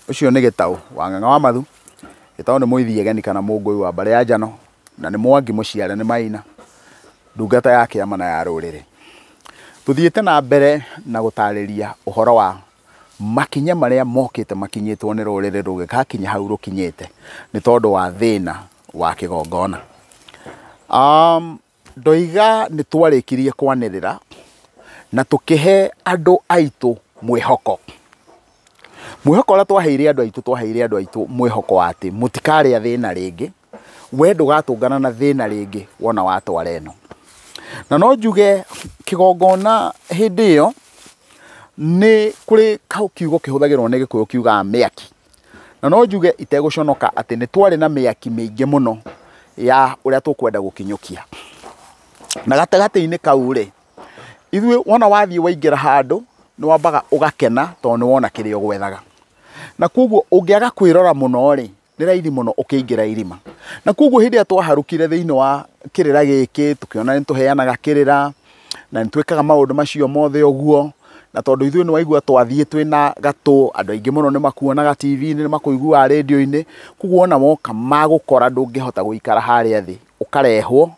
Ucio nĩ Gĩtaũ wa Ng'ang'a wa Mathu. Gĩtaũ nĩ mũithiegeni kana mũngũi wa mbarĩ ya njano, na nĩ Mwangi mũciare nĩ Maina, ndungata ya kĩama na ya rũrĩrĩ. Tuthiĩte na mbere na gũtarĩria ũhoro wa makinya marĩa mokĩte makinyĩtwo nĩ rũrĩrĩ rũgĩgakinya hau rũkinyĩte nĩ tondũ wa thĩna wa kĩgongona. Ndoiga nĩ twarĩkirie kwanĩrĩra na tũkĩhe andũ aitũ mwĩhoko. Mwĩhoko ũrĩa twaheire andũ aitũ mwĩhoko wa atĩ mũtikarĩa thĩna rĩngĩ, we ndũgatũngana na thĩna rĩngĩ wona watwara ĩno. Na no njuge kĩgongona hĩndĩ ĩyo nĩ kũrĩ kiugo kĩhũthagĩrwo nĩ Gĩkũyũ kiugaga mĩaki. Na no njuge itegũconoka atĩ nĩ twarĩ na mĩaki mĩingĩ mũno ya ũrĩa tũkwenda gũkinyũkia. Na gatagatĩ-inĩ kau rĩ, ithuĩ wona wathiĩ waingĩra handũ nĩ wambaga ũgakena tondũ nĩ wona kĩrĩa ũgwethaga. Na koguo ũngĩaga kwĩrora mũno rĩ, nĩ raithi mũno ũkĩingĩra irima. Na koguo hĩndĩ ĩrĩa twaharũkire thĩinĩ wa kĩrĩra gĩkĩ, tũkĩona nĩ tũheanaga kĩrĩra na nĩ twĩkaga maũndũ macio mothe ũguo, na tondũ ithuĩ nĩ waigua twathiĩ twĩna gatũ, andũ aingĩ mũno nĩ makuonaga TV-inĩ, nĩ makũiguaga radio-inĩ, koguo ona moka magũkora ndũngĩhota gũikara harĩa thĩ, ũkarehwo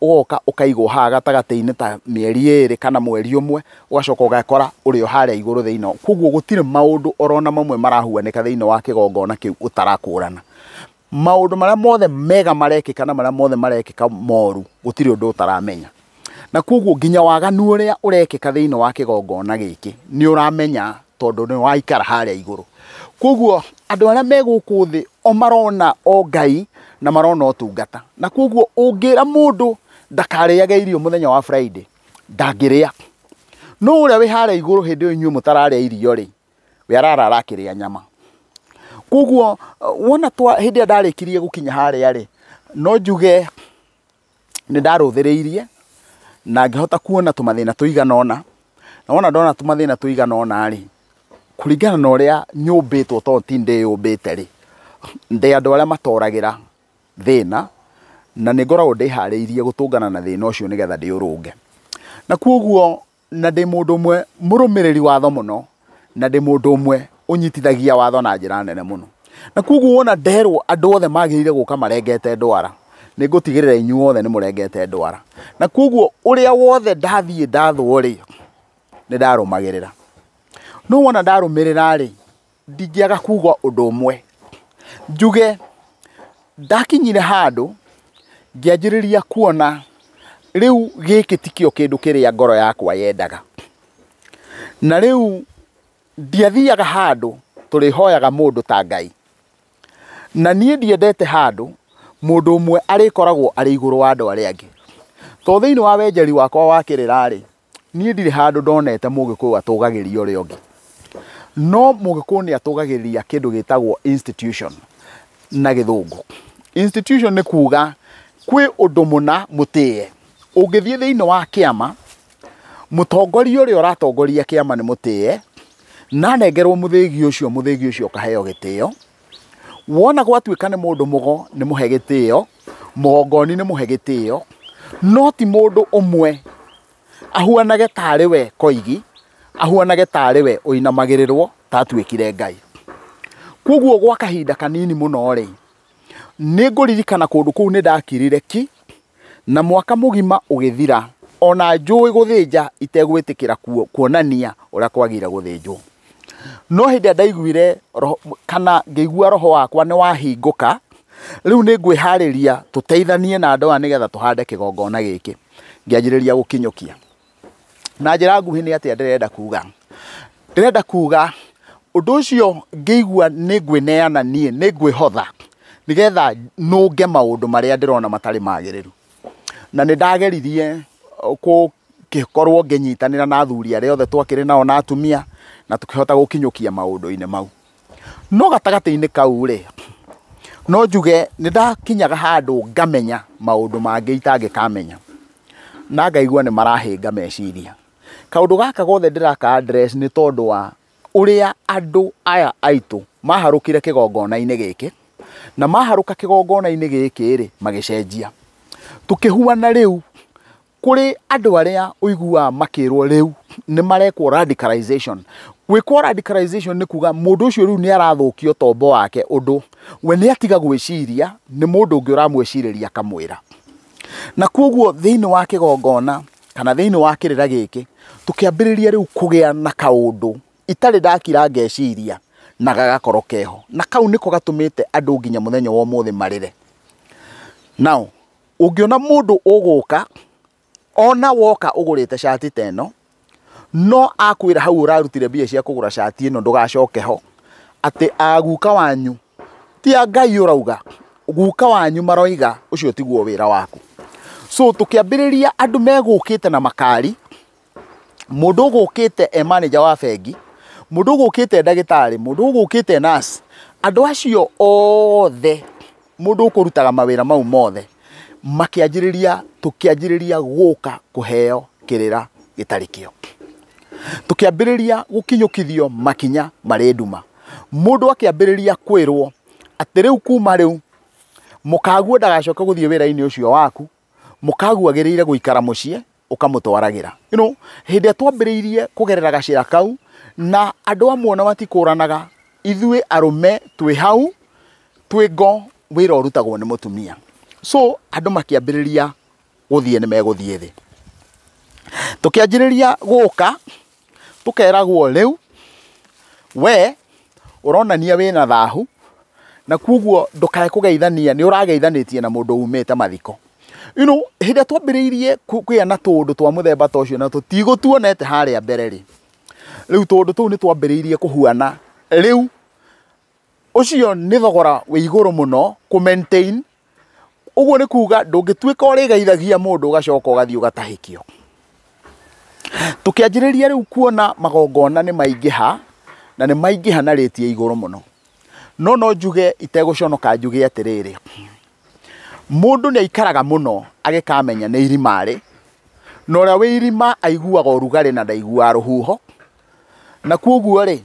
ũgoka ũkaigwo haha gatagatĩ-inĩ ta mĩeri ĩrĩ kana mweri ũmwe, ũgacoka ũgakora ũrĩ o harĩa igũrũ thĩinĩ. Koguo gũtirĩ maũndũ orona mamwe marahuanĩka thĩinĩ wa kĩgongona kĩu ũtarakũrana. Maũndũ marĩa mothe mega marekĩka na marĩa mothe marekĩka moru gũtirĩ ũndũ ũtaramenya. Na koguo nginya waganu ũrĩa ũrekĩka thĩinĩ wa kĩgongona gĩkĩ nĩ ũramenya tondũ nĩ waikara harĩa igũrũ. Koguo andũ arĩa me gũkũ thĩ o marona o Ngai na marona ũtungata. Na koguo ũngĩra mũndũ ndakarĩage irio mũthenya wa Friday, ndangĩrĩa. No ũrĩa wĩ harĩa igũrũ hĩndĩ ĩyo inyuĩ mũtararĩa irio rĩ, we arara arakĩrĩa nyama. Koguo wona hĩndĩ ĩrĩa ndarĩkirie gũkinya harĩa rĩ, no njuge nĩ ndarũthĩrĩirie na ngĩhota kuona tũmathĩna tũigana ũna. Na wona ndona tũmathĩna tũigana ũna rĩ, kũringana na ũrĩa nyũmbĩtwo tondũ ti ndĩyũmbĩte rĩ, ndĩ andũ arĩa matoragĩra thĩna na nĩ ngoragwo ndĩharĩirie gũtũngana na thĩna ũcio nĩgetha ndĩũrũnge. Na koguo na ndĩ mũndũ ũmwe mũrũmĩrĩri watho mũno, na ndĩ mũndũ ũmwe ũnyitithagia watho na njĩra nene mũno. Na koguo wona nderwo andũ othe magĩrĩire gũka marengete ndwara, nĩ ngũtigĩrĩra inyuĩ othe nĩ mũrengete ndwara. Na koguo ũrĩa wothe ndathiĩ ndathwo rĩ, nĩ ndarũmagĩrĩra. No wona ndarũmĩrĩra rĩ, ndingĩaga kuga ũndũ ũmwe, njuge ndakinyire handũ ngĩanjĩrĩria kuona rĩu gĩkĩ tikĩo kĩndũ kĩrĩa ngoro yakwa yendaga. Na rĩu ndiathiaga handũ tũrĩhoyaga mũndũ ta Ngai. Na niĩ ndiendete handũ mũndũ ũmwe arĩkoragwo arĩ igũrũ wa andũ arĩa angĩ. Tondũ thĩinĩ wa wenjeri wakwa wa kĩrĩra rĩ, niĩ ndirĩ handũ ndonete Mũgĩkũyũ atũgagĩria ũrĩa ũngĩ. No Mũgĩkũyũ nĩ atũgagĩria kĩndũ gĩtagwo institution na Gĩthũngũ. Institution nĩ kuga kwĩ ũndũ mũna mũtĩe. Ũngĩthiĩ thĩinĩ wa kĩama, mũtongoria ũrĩa ũratongoria kĩama nĩ mũtĩe, na nengerwo mũthĩgi ũcio ũkaheo gĩtĩo. Wona gwatuĩka nĩ mũndũ mũgo nĩ mũhe gĩtĩo, mũgongoni nĩ mũhe gĩtĩo, no ti mũndũ ũmwe ahuanage tarĩ we Koigi, ahuanage tarĩ we ũinamagĩrĩrwo ta atuĩkire Ngai. Koguo gwa kahinda kanini mũno rĩ, nĩ ngũririkana kũndũ kũu nĩ ndakirire ki, na mwaka mũgima ũgĩthira, ona njũĩ gũthĩnja itegwĩtĩkĩra kuonania ũrĩa kwagĩrĩire gũthĩnjwo. No hĩndĩ ĩrĩa ndaiguire kana ngĩigua roho wakwa nĩ wahingũka, rĩu nĩ ngwĩharĩria tũteithanie na andũ aya nĩgetha tũhande kĩgongona gĩkĩ, ngĩanjĩrĩria gũkinyũkia. Na njĩra nguhĩ nĩ atĩa ndĩrenda kuga ũndũ ũcio ngĩigua nĩ ngwĩneana niĩ, nĩ ngwĩhotha nĩgetha nũnge maũndũ marĩa ndĩrona matarĩ magĩrĩru. Na nĩ ndageririe gũkorwo ngĩnyitanĩra na athuri arĩa othe twakĩrĩ nao na atumia, na tũkĩhota gũkinyũkia maũndũ-inĩ mau. No gatagatĩ-inĩ kau rĩ, no njuge nĩ ndakinyaga handũ ngamenya maũndũ mangĩ itangĩkamenya, na ngaigua nĩ marahĩnga meciria. Kaũndũ gaka gothe ndĩraka address nĩ tondũ wa ũrĩa andũ aya aitũ maharũkire kĩgongona-inĩ gĩkĩ, na maharũka kĩgongona-inĩ gĩkĩ rĩ magĩcenjia. Tũkĩhuana rĩu kũrĩ andũ arĩa ũiguaga makĩrwo rĩu nĩ marekwo radicalization. Gwĩkwo radicalization nĩ kuga mũndũ ũcio rĩu nĩ arathũkio tombo wake ũndũ we nĩ atiga gwĩciria nĩ mũndũ ũngĩ ũramwĩcirĩria akamwĩra. Na kwoguo thĩinĩ wa kĩgongona kana thĩinĩ wa kĩrĩra gĩkĩ tũkĩambĩrĩria rĩu kũgĩa na kaũndũ itarĩ ndakira ngeciria na gagakorwo keho, na kau nĩko gatũmĩte andũ nginya mũthenya wa ũmũthĩ marĩre. Now ũngĩona mũndũ ũgũka ona woka ũgũrĩte shati teno no akwĩra hau ũrarutire mbia cia kũgũra shati ĩno ndũgacoke ho atĩ aguka wanyu ti Ngai ũrauga, guka wanyu maroiga ũcio tiguo wĩra waku. So tũkĩambĩrĩria andũ megũkĩte na makari, mũndũ ũgũkĩte manager wa bengi, mũndũ ũgũkĩte ndagĩtarĩ, mũndũ ũgũkĩte nurse, andũ acio othe mũndũ ũkũrutaga mawĩra mau mothe tũkĩanjĩrĩria gũka kũheo kĩrĩra gĩtarĩ kĩo. Tũkĩambĩrĩria gũkinyũkithio makinya marĩ nduma, mũndũ akĩambĩrĩria kwĩrwo atĩ rĩu kuma rĩu mũkaguo ndagacoka gũthiĩ wĩra-inĩ ũcio waku, mũkaguo agĩrĩire gũikara mũciĩ ũkamũtwaragĩra. Hĩndĩ ĩrĩa twambĩrĩirie kũgerera gacĩra kau na andũ amwe ona matikũranaga, ithuĩ arũme twĩ hau twĩ ngo wĩra ũrutagwo nĩ mũtumia. So andũ makĩambĩrĩria gũthiĩ nĩ megũthiĩ thĩ. Tũkĩanjĩrĩria gũka tũkeragwo rĩu we ũronania wĩna thahu na kwoguo ndũkae kũgeithania, nĩ ũrageithanĩtie na mũndũ umĩte mathiko. Hĩndĩ ĩrĩa twambĩrĩirie kũgĩa na tũũndũ twa mũthemba ta ũcio na tũtigũtuonete harĩa mbere rĩ, rĩu tũũndũ tũu nĩ twambĩrĩirie kũhuana rĩu ũcio nĩ thogora wĩ igũrũ mũno kũ maintain. Ũguo nĩ kuga ndũngĩtuĩka ũrĩgeithagia mũndũ ũgacoka ũgathiĩ ũgatahĩkio. Tũkĩanjĩrĩria rĩu kuona magongona nĩ maingĩha na nĩ maingĩha na rĩti ya igũrũ mũno. No njuge itegũconoka njuge atĩrĩrĩ, mũndũ nĩ aikaraga mũno agĩkamenya nĩ irima rĩ, na ũrĩa wĩ irima aiguaga ũrugarĩ na ndaiguaga rũhuho. Na kwoguo rĩ,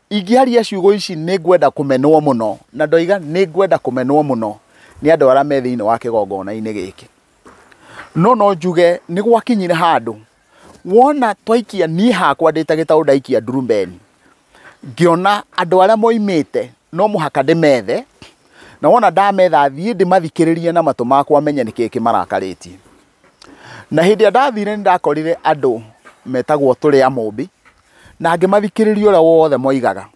ingĩaria ciugo ici nĩ ngwenda kũmenwo mũno, na ndoiga nĩ ngwenda kũmenwo mũno nĩ andũ arĩa me thĩinĩ wa kĩgongona-inĩ gĩkĩ. No njuge nĩ gwakinyire handũ wona twaikia niĩ hakwa ndĩta gĩtaũ ndaikia ndurumbeni, ngĩona andũ arĩa moimĩte no mũhaka ndĩmethe, na wona ndametha thiĩ ndĩmathikĩrĩrie na matũ makwa menye nĩkĩĩ kĩmarakarĩtie. Na hĩndĩ ĩrĩa ndathire nĩ ndakorire andũ metagwo tũrĩa mũmbi na ngĩmathikĩrĩria ũrĩa wothe moigaga,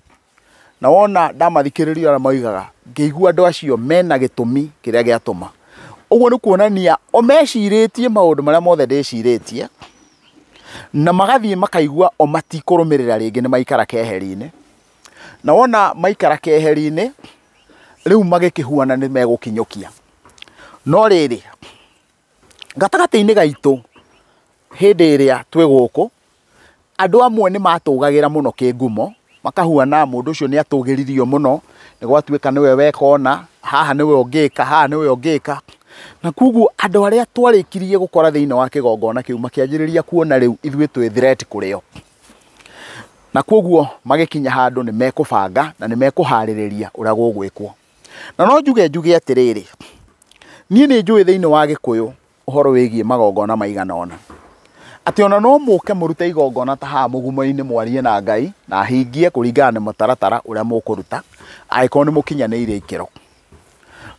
na wona ndamathikĩrĩria ũrĩa moigaga ngĩigua andũ acio mena gĩtũmi kĩrĩa gĩatũma. Ũguo nĩ kuonania o mecirĩtie maũndũ marĩa mothe ndĩcirĩtie na magathiĩ makaigua o matikũrũmĩrĩra rĩngĩ nĩ maikara keheri-inĩ, na wona maikara keheri-inĩ rĩu magĩkĩhuana nĩ megũkinyũkia. No rĩrĩ gatagatĩ-inĩ gaitũ hĩndĩ ĩrĩa twĩ gũkũ andũ amwe nĩ matũgagĩra mũno kĩngumo, makahuana mũndũ ũcio nĩ atũgĩririo mũno, nĩ gwatuĩka nĩwe wekona, haha nĩwe ũngĩka, haha nĩwe ũngĩka. Na kwoguo andũ arĩa twarĩkirie gũkora thĩinĩ wa kĩgongona kĩu makĩanjĩrĩria kuona rĩu ithuĩ twĩ threat kũrĩo. Na kwoguo magĩkinya handũ nĩ mekũbanga na nĩ mekũharĩrĩria ũrĩa gũgwĩkwo. Na no njuge atĩrĩrĩ, niĩ nĩ njũĩ thĩinĩ wa Gĩkũyũ ũhoro wĩgiĩ magongona maigana ũna, atĩ ona no mũke mũrute igongona ta haha mũgumo-inĩ mwarie na Ngai na hingie kũringana na mũtaratara ũrĩa mũkũruta angĩkorwo nĩ mũkinyanĩire ikĩro.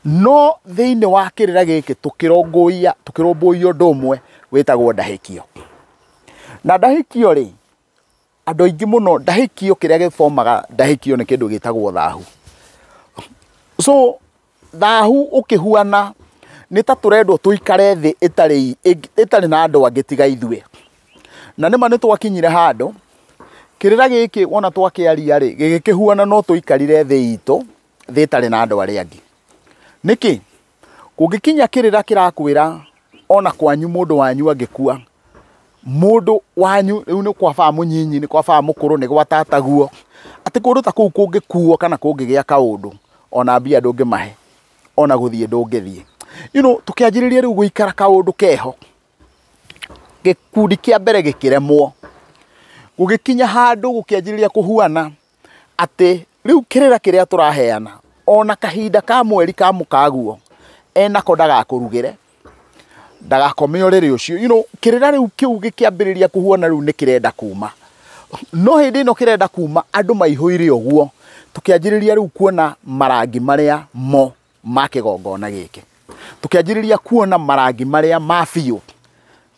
No thĩinĩ wa kĩrĩra gĩkĩ tũkĩrũmbũiyo ũndũ ũmwe wĩtagwo ndahĩkio. Na ndahĩkio rĩ, andũ aingĩ mũno ndahĩkio, kĩrĩa gĩbomaga ndahĩkio nĩ kĩndũ gĩtagwo thahu. So thahu ũkĩhuana nĩ ta tũrendwo tũikare thĩ ĩtarĩ na andũ angĩ tiga ithuĩ. Na nĩma nĩ twakinyire handũ kĩrĩra gĩkĩ wona twakĩaria rĩ gĩgĩkĩhuana no tũikarire thĩ itũ thĩ ĩtarĩ na andũ arĩa angĩ. Nĩkĩ kũngĩkinya kĩrĩra kĩrakwĩra ona kwanyu mũndũ wanyu angĩkua, mũndũ wanyu rĩu nĩ kwabaa mũnyinyi, nĩ kwabaa mũkũrũ, nĩ gwatataguo, atĩ kũndũ ta kũu kũngĩkuo kana kũngĩgĩa kaũndũ ona mbia ndũngĩmahe, ona gũthiĩ ndũngĩthiĩ. Tũkĩanjĩrĩria rĩu gũikara kaũndũ keho, gĩkundi kĩa mbere gĩkĩremwo, gũgĩkinya handũ gũkĩanjĩrĩria kũhuana atĩ rĩu kĩrĩra kĩrĩa tũraheana ona kahinda ka mweri ka mũkaguo enako ndagakũrugĩre, ndagakome ũrĩrĩ ũcio kĩrĩra rĩu kĩu gĩkĩambĩrĩria kũhuana rĩu nĩ kĩrenda kuma no hĩndĩ ĩno kĩrenda kuma andũ maihũire ũguo tũkĩanjĩrĩria rĩu kuona marangi marĩa mo ma kĩgongona gĩkĩ tũkĩanjĩrĩria kuona marangi marĩa ma biũ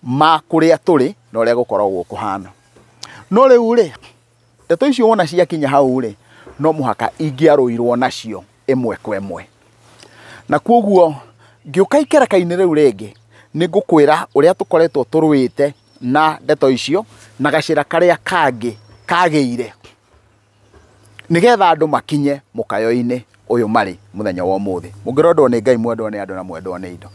ma kũrĩa tũrĩ na ũrĩa gũkoragwo kũhana no rĩu rĩ ndeto icio wona ciakinya hau rĩ no mũhaka ingĩarũirwo nacio ĩmwe kwa ĩmwe na kuoguo ngĩũka ikereka-inĩ rĩu rĩngĩ nĩ ngũkwĩra ũrĩa tũkoretwo tũrũĩte na ndeto icio na gacĩra karĩa kangĩ kagĩire nĩgetha andũ makinye mũkayo-inĩ ũyũ marĩ mũthenya wa ũmũthĩ mũngĩrondwo nĩ Ngai mwendwo nĩ andũ na mwendwo nĩ indo